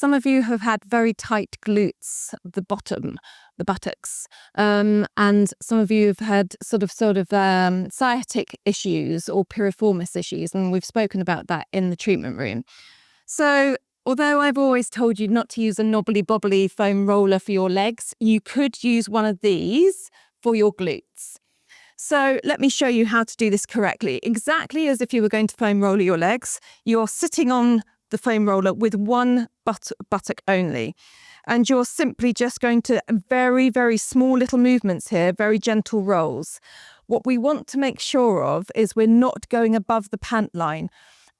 some of you have had very tight glutes, the bottom, the buttocks, and some of you have had sort of sciatic issues or piriformis issues, and we've spoken about that in the treatment room. So although I've always told you not to use a knobbly bobbly foam roller for your legs, you could use one of these for your glutes. So let me show you how to do this correctly. Exactly as if you were going to foam roller your legs, you're sitting on the foam roller with one buttock only. And you're simply just going to very, very small little movements here, very gentle rolls. What we want to make sure of is we're not going above the pant line.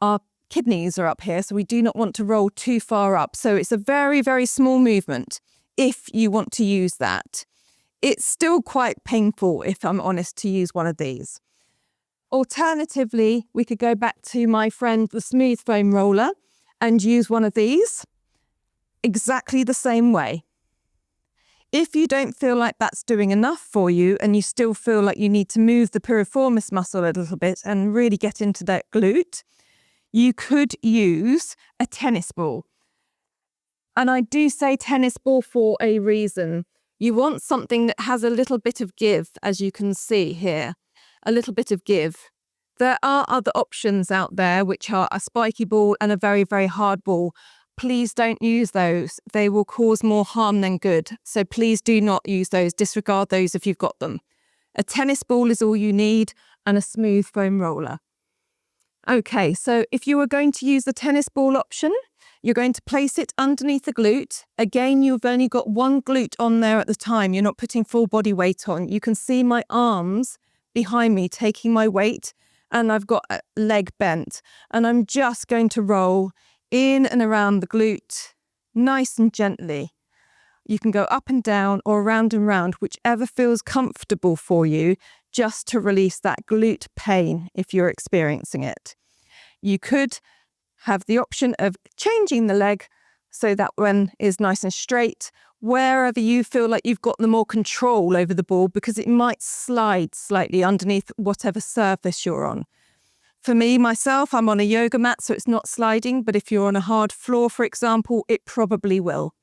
Our kidneys are up here, so we do not want to roll too far up. So it's a very, very small movement if you want to use that. It's still quite painful, if I'm honest, to use one of these. Alternatively, we could go back to my friend, the smooth foam roller, and use one of these exactly the same way. If you don't feel like that's doing enough for you and you still feel like you need to move the piriformis muscle a little bit and really get into that glute, you could use a tennis ball. And I do say tennis ball for a reason. You want something that has a little bit of give, as you can see here, a little bit of give. There are other options out there, which are a spiky ball and a very, very hard ball. Please don't use those. They will cause more harm than good. So please do not use those. Disregard those if you've got them. A tennis ball is all you need, and a smooth foam roller. Okay, so if you are going to use the tennis ball option, you're going to place it underneath the glute. Again, you've only got one glute on there at the time. You're not putting full body weight on. You can see my arms behind me taking my weight, and I've got a leg bent. And I'm just going to roll in and around the glute, nice and gently. You can go up and down or around and round, whichever feels comfortable for you, just to release that glute pain if you're experiencing it. You could have the option of changing the leg so that one is nice and straight, wherever you feel like you've got the more control over the ball, because it might slide slightly underneath whatever surface you're on. For me, myself, I'm on a yoga mat, so it's not sliding, but if you're on a hard floor, for example, it probably will.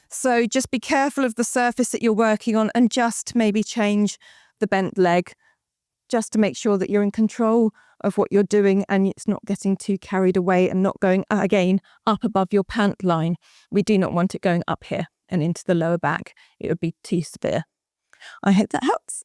So just be careful of the surface that you're working on and just maybe change the bent leg just to make sure that you're in control of what you're doing and it's not getting too carried away and not going, again, up above your pant line. We do not want it going up here and into the lower back. It would be too severe. I hope that helps.